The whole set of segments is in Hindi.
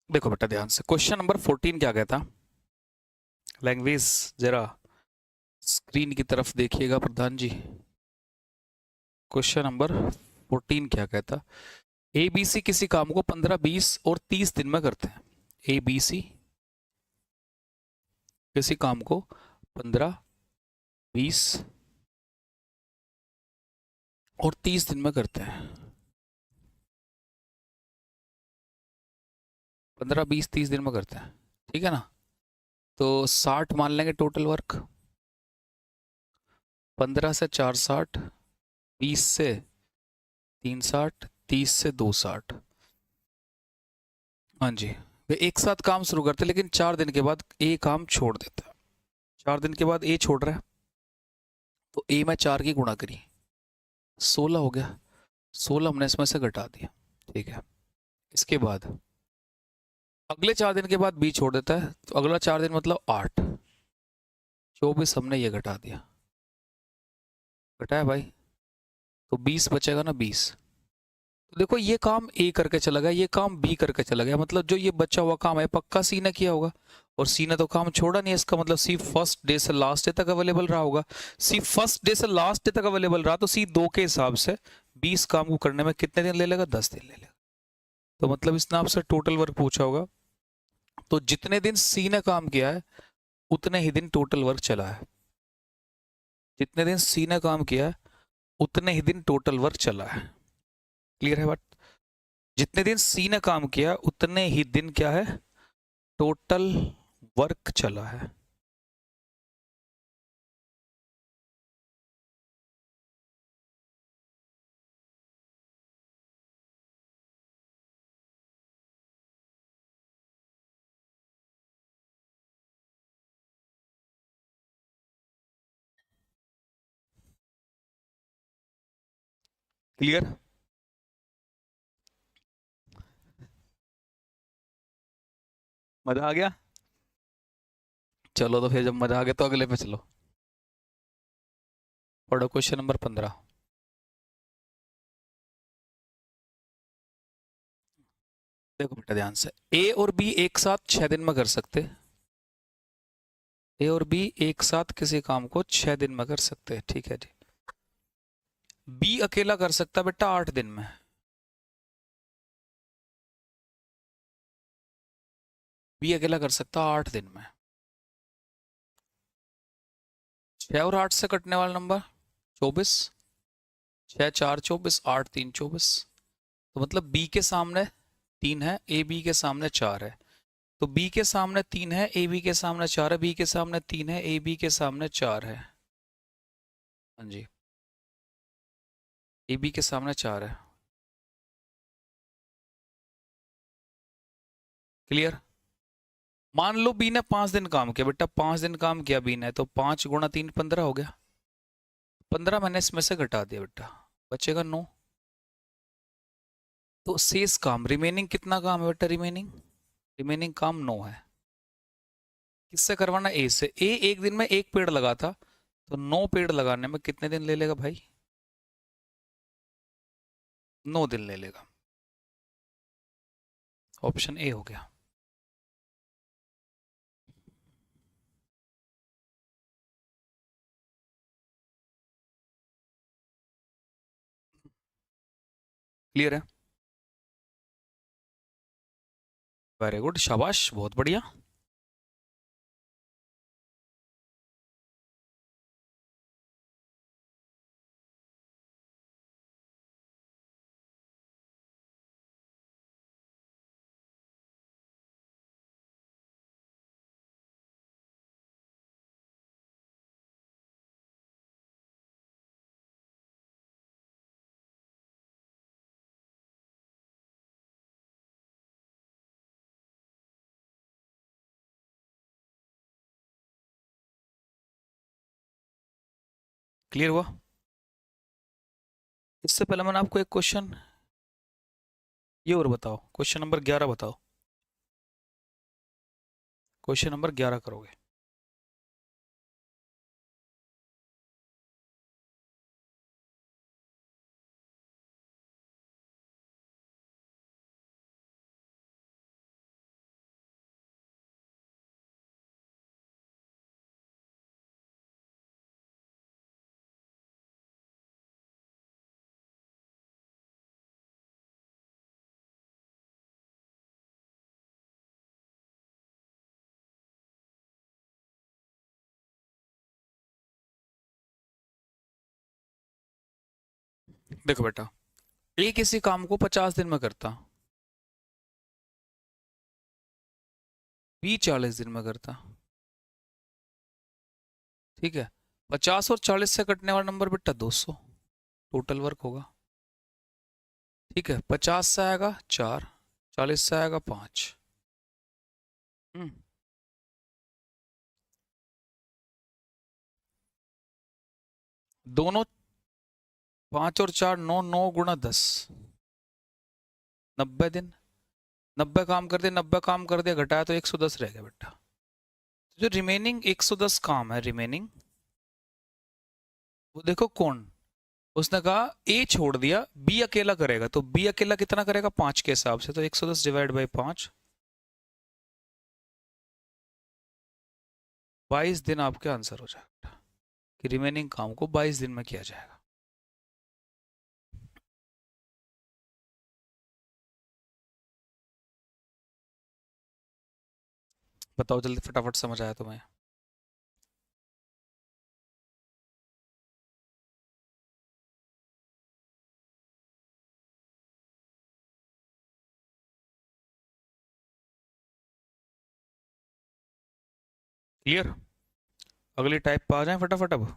देखो बेटा ध्यान से, क्वेश्चन नंबर 14 क्या कहता। लैंग्वेज जरा स्क्रीन की तरफ देखिएगा प्रधान जी। क्वेश्चन नंबर 14 क्या कहता। ए बी सी किसी काम को 15, 20 और 30 दिन में करते हैं। ए बी सी किसी काम को 15, 20 और 30 दिन में करते हैं। 15, 20, 30 दिन में करते हैं, ठीक है ना। तो 60 मान लेंगे टोटल वर्क। 15 से 4 60, 20 से 3 60, 30 से 2 60। हाँ जी, वे एक साथ काम शुरू करते लेकिन 4 दिन के बाद ए काम छोड़ देता है। 4 दिन के बाद ए छोड़ रहा है, तो ए में 4 की गुणा करी, 16 हो गया। 16 हमने इसमें से घटा दिया, ठीक है। इसके बाद अगले 4 दिन के बाद बी छोड़ देता है, तो अगला 4 दिन मतलब 8, 24 हमने ये घटा दिया, घटाया भाई, तो 20 बचेगा ना 20। तो देखो ये काम ए करके चला गया, ये काम बी करके चला गया, मतलब जो ये बचा हुआ काम है पक्का सी ने किया होगा। और सी ने तो काम छोड़ा नहीं है, इसका मतलब सी फर्स्ट डे से लास्ट डे तक अवेलेबल रहा होगा। सी फर्स्ट डे से लास्ट डे तक अवेलेबल रहा, तो सी 2 के हिसाब से 20 काम को करने में कितने दिन ले लेगा, 10 दिन ले लेगा। तो मतलब इसने आपसे टोटल वर्क पूछा होगा, तो जितने दिन सी ने काम किया है उतने ही दिन टोटल वर्क चला है। जितने दिन सी ने काम किया है उतने ही दिन टोटल वर्क चला है। क्लियर है बात। जितने दिन सी ने काम किया उतने ही दिन क्या है, टोटल वर्क चला है। क्लियर। मजा आ गया। चलो तो फिर जब मजा आ गया तो अगले पे चलो। पढ़ो क्वेश्चन नंबर 15। देखो बेटा ध्यान से, ए और बी एक साथ 6 दिन में कर सकते। ए और बी एक साथ किसी काम को 6 दिन में कर सकते हैं, ठीक है जी। बी अकेला कर सकता बेटा 8 दिन में। बी अकेला कर सकता 8 दिन में। 6 और 8 से कटने वाला नंबर 24। 6 4 24, 8 3 24। तो मतलब बी के सामने 3 है, ए बी के सामने 4 है। तो बी के सामने 3 है, ए बी के सामने 4 है, बी के सामने 3 है, ए बी के सामने 4 है। हाँ जी, ए बी के सामने 4 है। क्लियर। मान लो बी ने 5 दिन काम किया बेटा, 5 दिन काम किया बी ने, तो 5 गुणा 3 15 हो गया। 15 मैंने इसमें से घटा दिया बेटा, बचेगा 9। तो शेष काम रिमेनिंग कितना काम है बेटा, रिमेनिंग रिमेनिंग काम 9 है। किससे करवाना, ए से। ए एक दिन में एक पेड़ लगा था, तो 9 पेड़ लगाने में कितने दिन ले लेगा भाई, 9 दिन ले लेगा। ऑप्शन ए हो गया। क्लियर है। वेरी गुड, शाबाश, बहुत बढ़िया। क्लियर हुआ। इससे पहले मैंने आपको एक क्वेश्चन ये और बताओ, क्वेश्चन नंबर 11 बताओ। क्वेश्चन नंबर 11 करोगे। देखो बेटा, ए किसी काम को 50 दिन में करता, बी 40 दिन में करता, ठीक है। 50 और 40 से कटने वाला नंबर बेटा 200 टोटल वर्क होगा, ठीक है। 50 से आएगा 4, 40 से आएगा 5। दोनों 5 और 4 9, 9 गुणा 10, 90 दिन। 90 काम कर दिया, 90 काम कर दिया, घटाया तो 110 रह गया बेटा। जो रिमेनिंग 110 काम है रिमेनिंग, वो देखो कौन, उसने कहा ए छोड़ दिया, बी अकेला करेगा, तो बी अकेला कितना करेगा 5 के हिसाब से, तो 110 डिवाइड बाई 5, 22 दिन आपके आंसर हो जाएगा कि रिमेनिंग काम को 22 दिन में किया जाएगा। बताओ जल्दी, फटाफट समझ आया तुम्हें? क्लियर? अगली टाइप पे आ जाए फटाफट अब।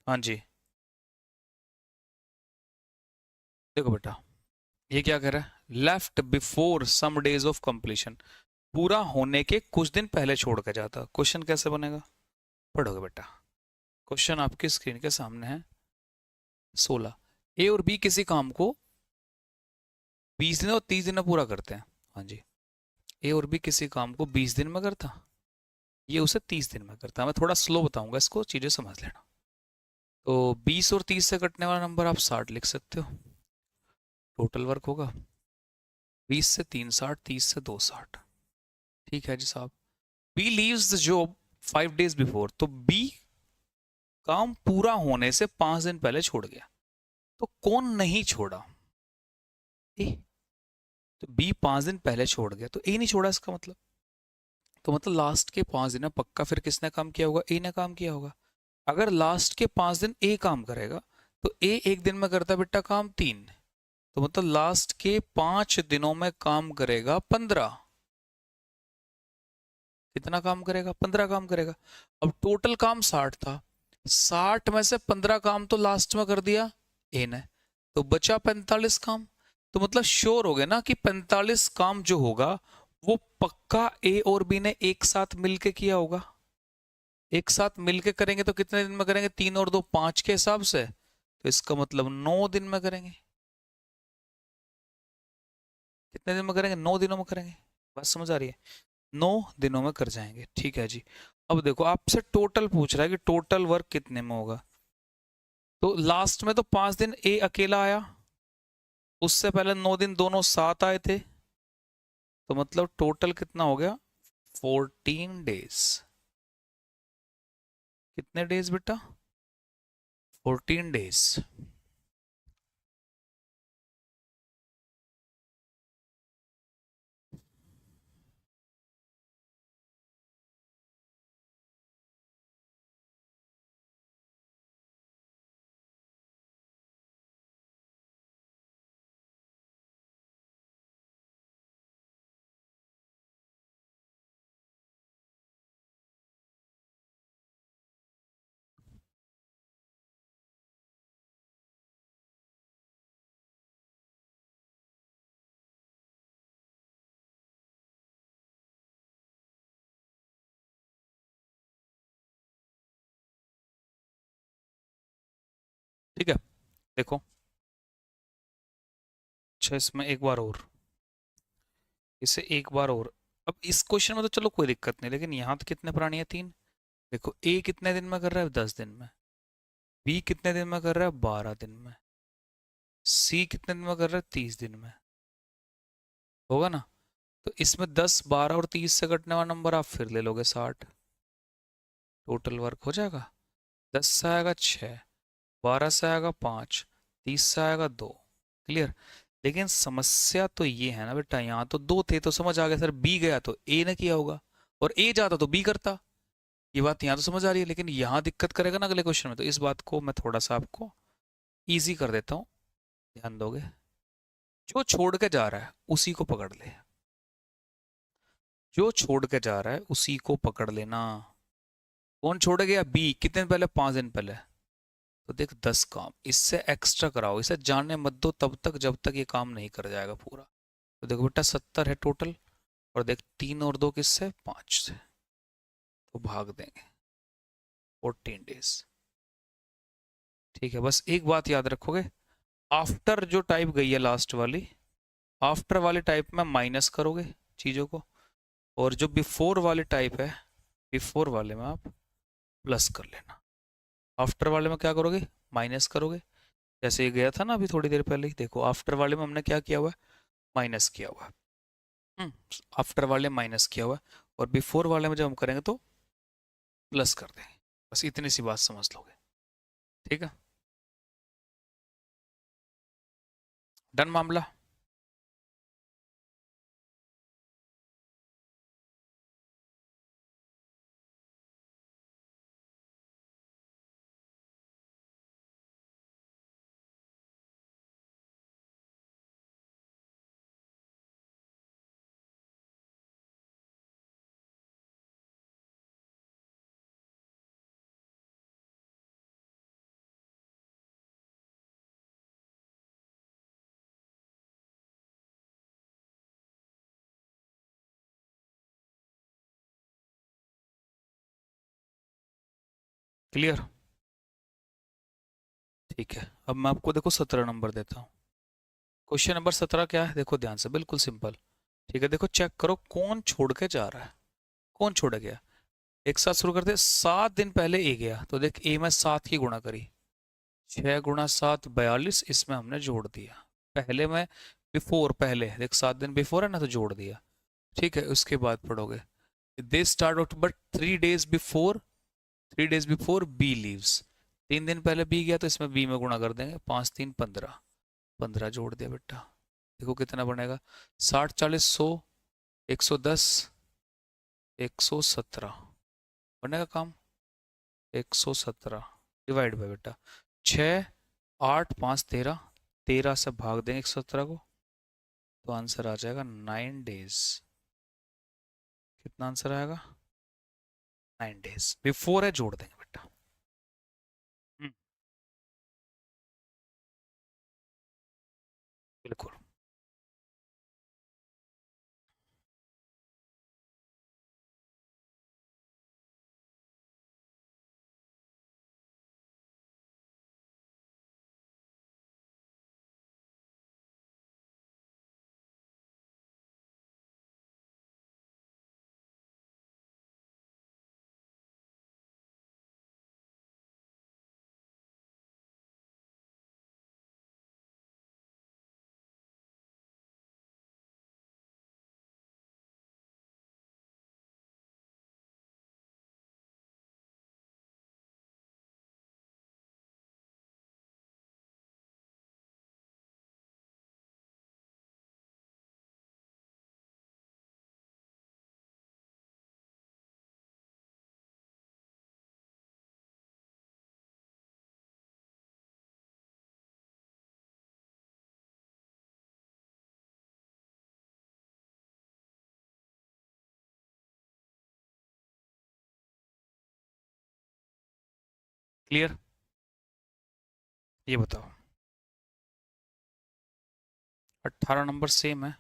हाँ जी, देखो बेटा, ये क्या कह रहा है, left before some days of completion, पूरा होने के कुछ दिन पहले छोड़ के जाता। क्वेश्चन कैसे बनेगा, पढ़ोगे बेटा। क्वेश्चन आपकी स्क्रीन के सामने है। 16, ए और बी किसी काम को 20 दिन और 30 दिन में पूरा करते हैं। हाँ जी, ए और बी किसी काम को 20 दिन में करता, ये उसे 30 दिन में करता। मैं थोड़ा स्लो बताऊंगा इसको, चीजें समझ लेना। तो 20 और 30 से कटने वाला नंबर आप 60 लिख सकते हो, टोटल वर्क होगा 20 से 3 60, 30 से 2 60। ठीक है जी साहब। B leaves the job 5 days before, तो बी काम पूरा होने से 5 दिन पहले छोड़ गया, तो कौन नहीं छोड़ा, ए। तो बी 5 दिन पहले छोड़ गया, तो ए नहीं छोड़ा इसका मतलब, तो मतलब लास्ट के 5 दिन में पक्का फिर किसने काम किया होगा, ए ने काम किया होगा। अगर लास्ट के 5 दिन ए काम करेगा, तो ए एक दिन में करता बेटा काम 3, तो मतलब लास्ट के 5 दिनों में काम करेगा 15। कितना काम करेगा, 15 काम करेगा। अब टोटल काम 60 था, 60 में से 15 काम तो लास्ट में कर दिया ए ने, तो बचा 45 काम। तो मतलब श्योर हो गया ना कि 45 काम जो होगा वो पक्का ए और बी ने एक साथ मिलके किया होगा। एक साथ मिलके करेंगे तो कितने दिन में करेंगे, 3 और 2 5 के हिसाब से, तो इसका मतलब 9 दिन में करेंगे। कितने दिन में करेंगे, 9 दिनों में करेंगे। बात समझ आ रही है, 9 दिनों में कर जाएंगे। ठीक है जी। अब देखो आपसे टोटल पूछ रहा है कि टोटल वर्क कितने में होगा, तो लास्ट में तो 5 दिन ए अकेला आया, उससे पहले 9 दिन दोनों साथ आए थे, तो मतलब टोटल कितना हो गया 14 डेज। कितने डेज बेटा? 14 डेज। ठीक है, देखो। अच्छा, इसमें एक बार और, इसे एक बार और। अब इस क्वेश्चन में तो चलो कोई दिक्कत नहीं, लेकिन यहाँ तो कितने प्राणी है? 3। देखो, ए कितने दिन में कर रहा है? 10 दिन में। बी कितने दिन में कर रहा है? 12 दिन में। सी कितने दिन में कर रहा है? 30 दिन में। होगा ना? तो इसमें 10, 12 और 30 से कटने वाला नंबर आप फिर ले लोगे 60। टोटल वर्क हो जाएगा। 10 से आएगा 6, 12 से आएगा 5, 30 से आएगा 2। क्लियर? लेकिन समस्या तो ये है ना बेटा, यहाँ तो 2 थे तो समझ आ गया सर, बी गया तो ए ने किया होगा, और ए जाता तो बी करता। ये बात यहाँ तो समझ आ रही है, लेकिन यहाँ दिक्कत करेगा ना अगले क्वेश्चन में, तो इस बात को मैं थोड़ा सा आपको इजी कर देता हूँ। ध्यान दोगे? जो छोड़ के जा रहा है उसी को पकड़ ले। जो छोड़ के जा रहा है उसी को पकड़ लेना। कौन छोड़ गया? बी। कितने दिन पहले? 5 दिन पहले। तो देख, 10 काम इससे एक्स्ट्रा कराओ, इसे जाने मत दो तब तक जब तक ये काम नहीं कर जाएगा पूरा। तो देखो बेटा, 70 है टोटल, और देख 3 और 2 किससे? 5 से। तो भाग देंगे 14 डेज। ठीक है, बस एक बात याद रखोगे, आफ्टर जो टाइप गई है लास्ट वाली, आफ्टर वाले टाइप में माइनस करोगे चीज़ों को, और जो बिफोर वाले टाइप है, बिफोर वाले में आप प्लस कर लेना। आफ्टर वाले में क्या करोगे? माइनस करोगे। जैसे ये गया था ना अभी थोड़ी देर पहले ही, देखो आफ्टर वाले में हमने क्या किया हुआ है? माइनस किया हुआ है। आफ्टर वाले माइनस किया हुआ है, और बिफोर वाले में जब हम करेंगे तो प्लस कर देंगे। बस इतनी सी बात समझ लोगे। ठीक है, डन मामला। क्लियर? ठीक है, अब मैं आपको देखो 17 नंबर देता हूँ। क्वेश्चन नंबर 17 क्या है? देखो ध्यान से, बिल्कुल सिंपल। ठीक है, देखो चेक करो कौन छोड़ के जा रहा है। कौन छोड़ गया? एक साथ शुरू करते, 7 दिन पहले ए गया, तो देख ए में 7 की गुणा करी, 6 गुणा 7 42, इसमें हमने जोड़ दिया। पहले में बिफोर, पहले देख 7 दिन बिफोर है ना, तो जोड़ दिया। ठीक है, उसके बाद पढ़ोगे, they start out but 3 days before, 3 days before B leaves. 3 दिन पहले बी गया, तो इसमें बी में गुणा कर देंगे, 5 3 15, 15 जोड़ दिया बेटा। देखो कितना बनेगा? 60 40 100, 110, 117 बनेगा काम। 117 डिवाइड बाय बेटा 6, 8 5 13, 13 से भाग देंगे 117 को, तो आंसर आ जाएगा 9 डेज। कितना आंसर आएगा? 9 डेज बिफोर है, जोड़ देंगे बेटा। हम्म, बिल्कुल। क्लियर? ये बताओ, 18 नंबर सेम है।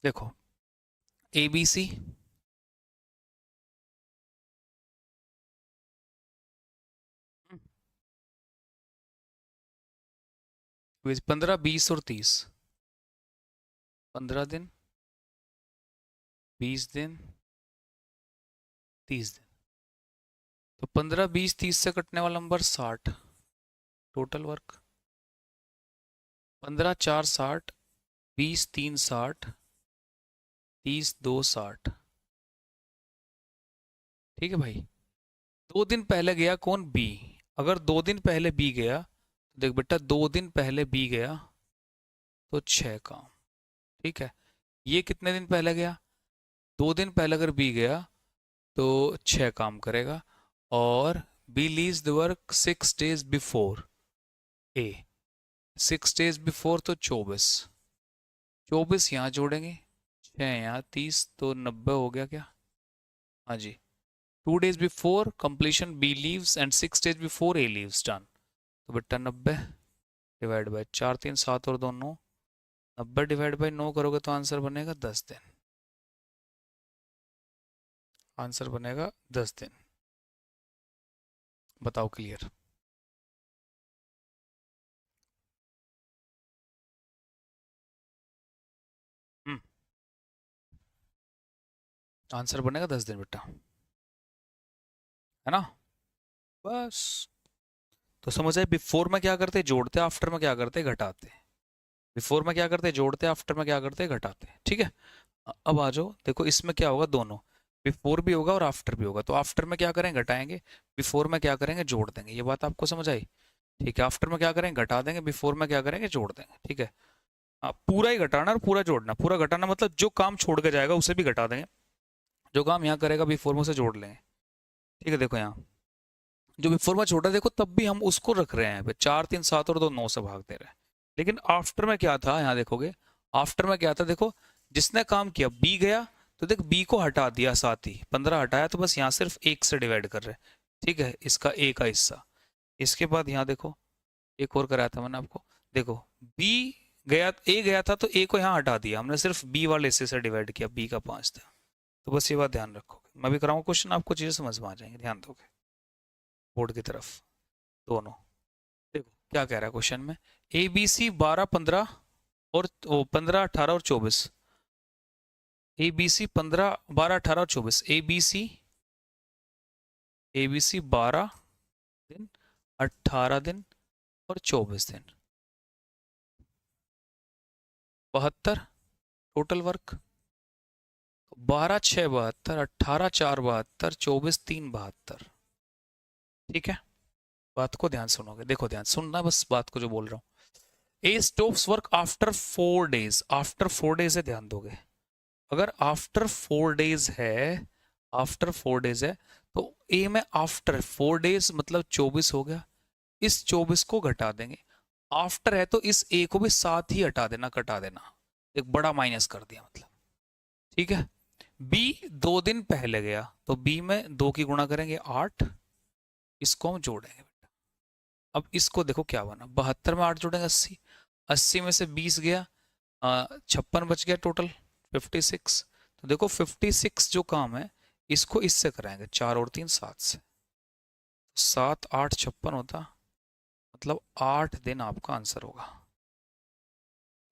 देखो, ए बी सी, 15, 20 और 30, 15 दिन, 20 दिन, 30 दिन। तो 15, 20, 30 से कटने वाला नंबर 60, टोटल वर्क 15 4 60, 20 3 60, 30 2 60। ठीक है भाई, 2 दिन पहले गया कौन? बी। अगर 2 दिन पहले बी गया तो देख बेटा, 2 दिन पहले बी गया तो 6 काम। ठीक है, ये कितने दिन पहले गया? 2 दिन पहले अगर बी गया तो 6 काम करेगा। और B leaves the work 6 days before A, 6 days before तो 24, 24 यहाँ जोड़ेंगे, 6 यहाँ, 30 तो 90 हो गया क्या? हाँ जी, 2 days before completion B leaves and 6 days before A leaves, done. तो बेटा 90 डिवाइड बाय 4, 3 7 और 2 9, 90 डिवाइड बाय 9 करोगे तो आंसर बनेगा 10 दिन। आंसर बनेगा 10 दिन। बताओ, क्लियर? हम्म, आंसर बनेगा 10 दिन बेटा, है ना? बस। तो समझ आए, बिफोर में क्या करते जोड़ते, आफ्टर में क्या करते घटाते। बिफोर में क्या करते जोड़ते, आफ्टर में क्या करते घटाते। ठीक है, अब आ जाओ, देखो इसमें क्या होगा, दोनों बिफोर भी होगा और आफ्टर भी होगा। तो आफ्टर में क्या करेंगे, घटाएंगे। बिफोर में क्या करेंगे, जोड़ देंगे। ये बात आपको समझ आई? ठीक है, आफ्टर में क्या करेंगे, घटा देंगे। बिफोर में क्या करेंगे, जोड़ देंगे। ठीक है, हाँ, पूरा ही घटाना और पूरा जोड़ना। पूरा घटाना मतलब जो काम छोड़ के जाएगा उसे भी घटा देंगे, जो काम यहाँ करेगा बिफोर में उसे जोड़ लेंगे। ठीक है, देखो यहाँ जो बिफोर में छोटा, देखो तब भी हम उसको रख रहे हैं, 4 3 7 और 2 9 से भाग दे रहे हैं। लेकिन आफ्टर में क्या था, यहाँ देखोगे आफ्टर में क्या था, देखो जिसने काम किया बी गया तो देख बी को हटा दिया, साथ ही 15 हटाया, तो बस यहाँ सिर्फ 1 से डिवाइड कर रहे हैं। ठीक है, इसका ए का हिस्सा। इसके बाद यहाँ देखो, एक और कराया था मैंने आपको, देखो बी गया, ए गया था तो ए को यहाँ हटा दिया हमने, सिर्फ बी वाले हिस्से से डिवाइड किया, बी का 5 था। तो बस ये बात ध्यान रखोगे, मैं भी कराऊंगा क्वेश्चन, आपको चीजें समझ में आ जाएंगे, ध्यान दोगे बोर्ड की तरफ दोनों। देखो क्या कह रहा है क्वेश्चन में, ए बी सी 12 15 और 15 18 और 24। ए बी सी 15 12 18 और 24, ए बी सी 12 दिन, 18 दिन और 24 दिन, 72 टोटल वर्क। 12 6 72, 18 4 72, 24 3 72। ठीक है, बात को ध्यान सुनोगे, देखो ध्यान सुनना बस बात को जो बोल रहा हूँ। A stops work after 4 days, after 4 days है, ध्यान दोगे। अगर आफ्टर 4 days है, आफ्टर 4 days है, तो ए में आफ्टर 4 days मतलब 24 हो गया, इस 24 को घटा देंगे। आफ्टर है तो इस ए को भी साथ ही हटा देना, कटा देना, एक बड़ा माइनस कर दिया मतलब। ठीक है, बी 2 दिन पहले गया तो बी में 2 की गुणा करेंगे 8, इसको हम जोड़ेंगे। अब इसको देखो क्या बना, 72 में 8 जोड़ेंगे 80, 80 में से 20 गया, 56 बच गया टोटल 56। तो देखो 56 जो काम है इसको इससे कराएंगे, 4 और 3 7 से, 7 8 56 होता, मतलब 8 दिन आपका आंसर होगा।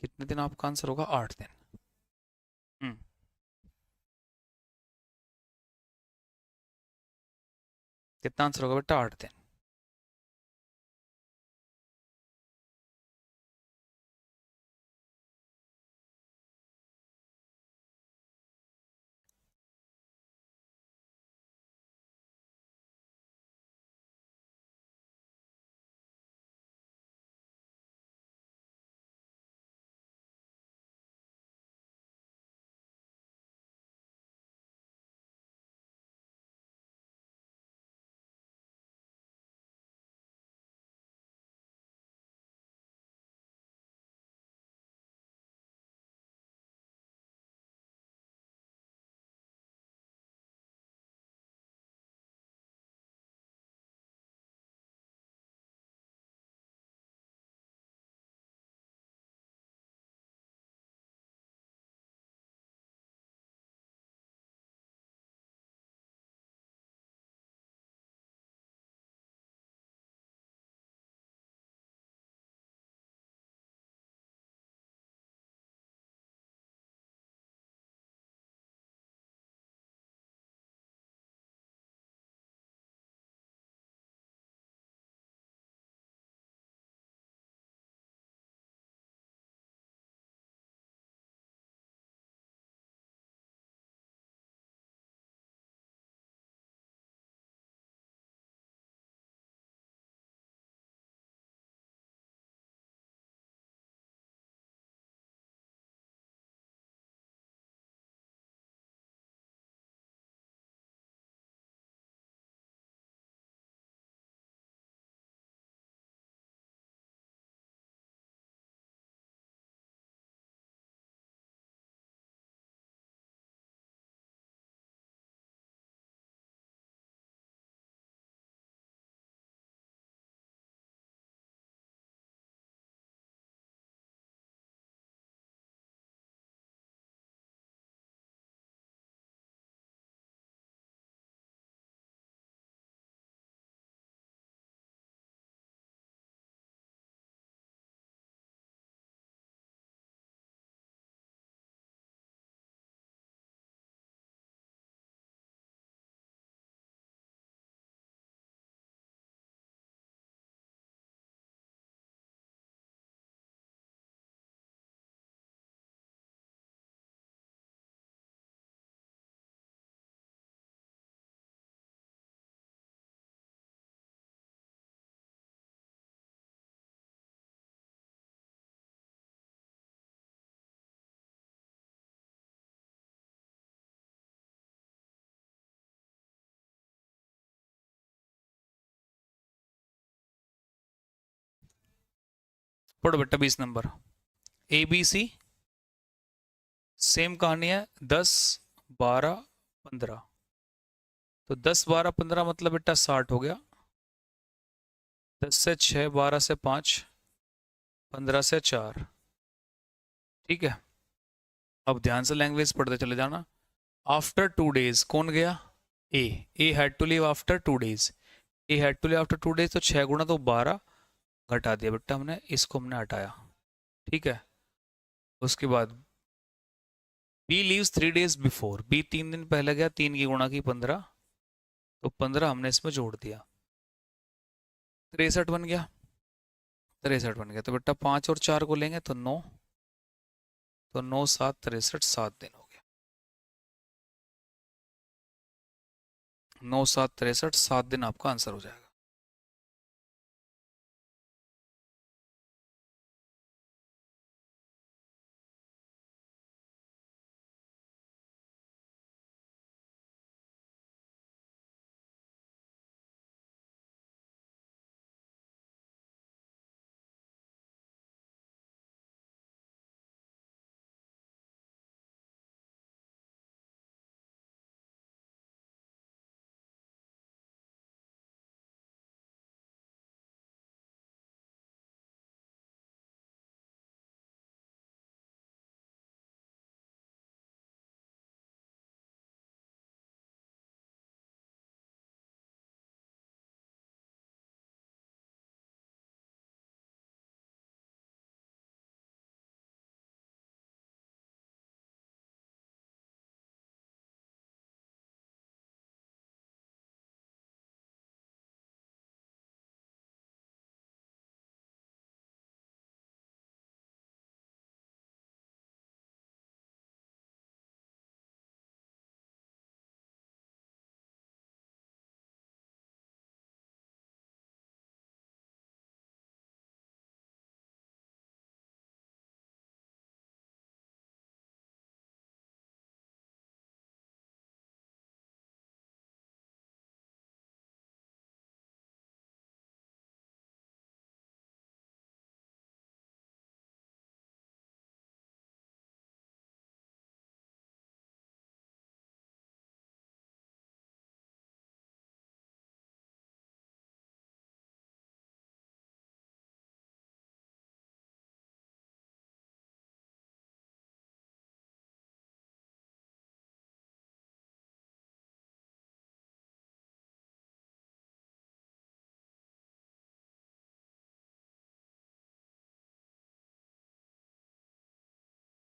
कितने दिन आपका आंसर होगा, 8 दिन। हम्म, कितना आंसर होगा बेटा, 8 दिन। पढ़ो बेटा 20 नंबर ABC, सेम कहानी है 10 12 15। तो 10 12 15 मतलब बेटा 60 हो गया। 10 से 6, 12 से 5, 15 से 4। ठीक है, अब ध्यान से लैंग्वेज पढ़ते चले जाना। आफ्टर 2 days कौन गया? A had to leave after 2 days। A had to leave after 2 days, तो 6 गुना तो 12 घटा दिया बेटा हमने, इसको हमने हटाया। ठीक है, उसके बाद B leaves 3 days before. B 3 दिन पहले गया, 3 की गुणा की 15, तो 15 हमने इसमें जोड़ दिया, 63 बन गया। 63 बन गया, तो बेटा 5 और 4 को लेंगे तो 9, तो 9 7 63, 7 दिन हो गया। 9 7 63, 7 दिन आपका आंसर हो जाएगा।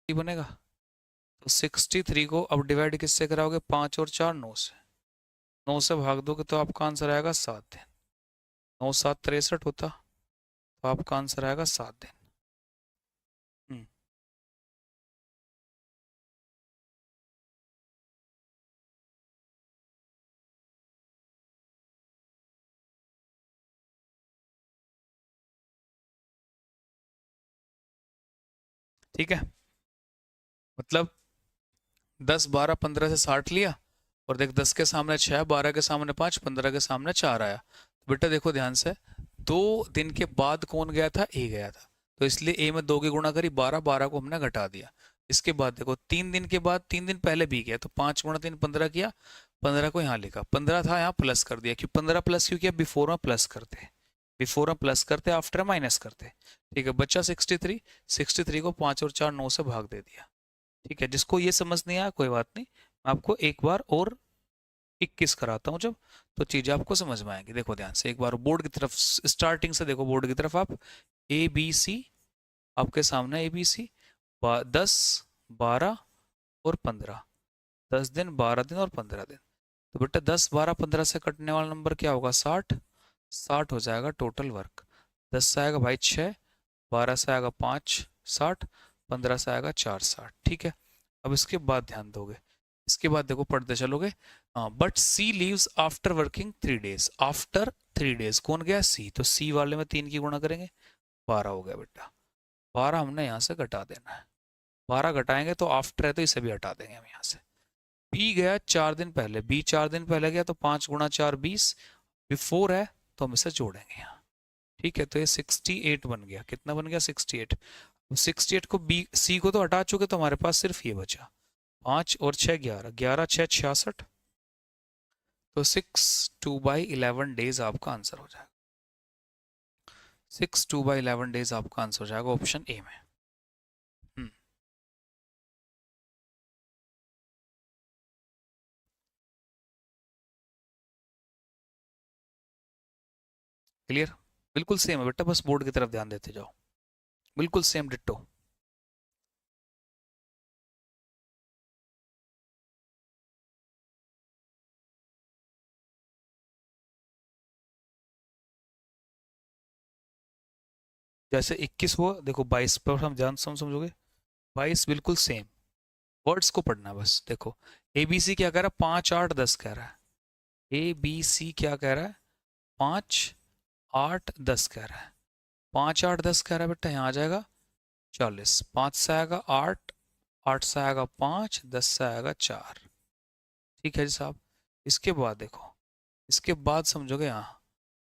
बनेगा, तो 63 को अब डिवाइड किससे कराओगे? 5 और 4 9 से। 9 से भाग दोगे तो आपका आंसर आएगा 7 दिन। 9 7 63 होता, तो आपका आंसर आएगा 7 दिन। ठीक है, मतलब 10 12 15 से 60 लिया, और देख 10 के सामने 6, 12 के सामने 5, 15 के सामने 4 आया। तो बेटा देखो ध्यान से, 2 दिन के बाद कौन गया था? ए गया था, तो इसलिए ए में 2 की गुणा करी, 12, 12 को हमने घटा दिया। इसके बाद देखो 3 दिन के बाद, 3 दिन पहले बी गया, तो 5 गुणा 3 15 किया, 15 को यहाँ लिखा, 15 था यहाँ प्लस कर दिया। क्यों 15 प्लस क्यों किया? बिफोर में प्लस करते, बिफोर में प्लस करते, आफ्टर माइनस करते। ठीक है, बच्चा 63, 63 को 5 और 4 9 से भाग दे दिया। ठीक है, जिसको ये समझ नहीं आया कोई बात नहीं, मैं आपको एक बार और 21 कराता हूँ जब, तो चीजें आपको समझ में आएंगी। देखो ध्यान से एक बार बोर्ड की तरफ, स्टार्टिंग से देखो बोर्ड की तरफ आप, ए बी सी आपके सामने, ए बी सी 10 12 और 15, 10 दिन 12 दिन और 15 दिन। तो बेटा 10 12 15 से कटने वाला नंबर क्या होगा? 60। 60 हो जाएगा टोटल वर्क। 10 से आएगा भाई 6, 12 से आएगा 5 60, 15 से आएगा 4 60। ठीक है, अब इसके बाद ध्यान दोगे, इसके बाद देखो पढ़ते चलोगे। But C leaves after working 3 days। After 3 days कौन गया? सी। तो सी वाले में 3 की गुणा करेंगे, 12 हो गया बेटा। 12 हमने यहाँ से घटा देना है, 12 घटाएंगे तो आफ्टर है, तो इसे भी हटा देंगे हम यहाँ से। बी गया 4 दिन पहले, बी 4 दिन पहले गया, तो 5 गुणा 4 20, बिफोर है तो हम इसे जोड़ेंगे यहाँ। ठीक है, तो ये 68 बन गया। कितना बन गया? 68। 68 को बी सी को तो हटा चुके, तो हमारे पास सिर्फ ये बचा। 5 और 6 11, 11 6 66। तो 6/2/11 डेज आपका आंसर हो जाएगा। 6/2/11 डेज आपका आंसर हो जाएगा ऑप्शन ए में। क्लियर? बिल्कुल सेम है बेटा, बस बोर्ड की तरफ ध्यान देते जाओ। बिल्कुल सेम डिट्टो। जैसे 21 हुआ, देखो 22 पर हम ध्यान समझोगे। 22 बिल्कुल सेम। वर्ड्स को पढ़ना है बस। देखो ए बी सी क्या कह रहा है? 5 8 10 कह रहा है। ए बी सी क्या कह रहा है? 5 8 10 कह रहा है। 5 8 10 कह रहा है बेटा, यहाँ आ जाएगा 40। 5 से आएगा 8, 8 से आएगा 5, 10 से आएगा 4। ठीक है जी साहब। इसके बाद देखो, इसके बाद समझोगे यहाँ।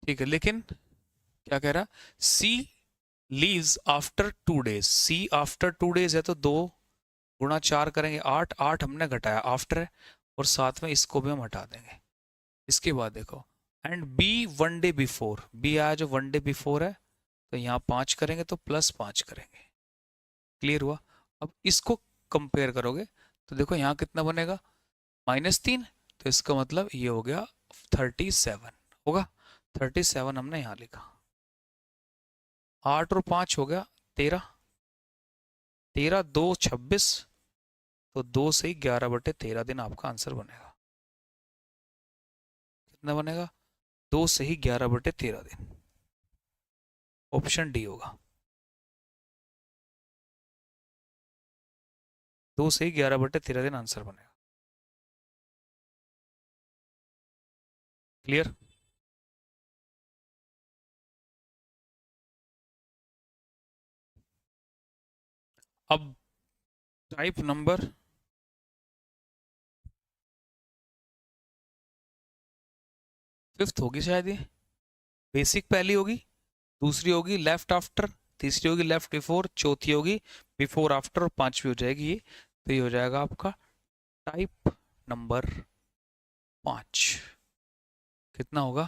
ठीक है, लेकिन क्या कह रहा? सी लीव्स आफ्टर 2 डेज। सी आफ्टर 2 डेज है, तो 2 × 4 करेंगे 8, 8 हमने घटाया, आफ्टर है, और साथ में इसको भी हम हटा देंगे। इसके बाद देखो, and B 1 day before. B आया जो 1 डे बिफोर है, तो यहाँ 5 करेंगे तो +5 करेंगे। क्लियर हुआ? अब इसको कंपेयर करोगे तो देखो यहाँ कितना बनेगा? -3। तो इसका मतलब ये हो गया 37 होगा। 37 हमने यहाँ लिखा। 8 और 5 हो गया 13। 13 2 26। तो 2 से ही 11/13 दिन आपका आंसर बनेगा। कितना बनेगा? 2 से ही 11/13 दिन। ऑप्शन डी होगा। 2 से ही 11/13 दिन आंसर बनेगा। क्लियर? अब टाइप नंबर 5th होगी शायद ये। बेसिक पहली होगी, दूसरी होगी लेफ्ट आफ्टर, तीसरी होगी लेफ्ट बिफोर, चौथी होगी बिफोर आफ्टर, और पांचवी हो जाएगी ये। तो ये हो जाएगा आपका टाइप नंबर 5। कितना होगा?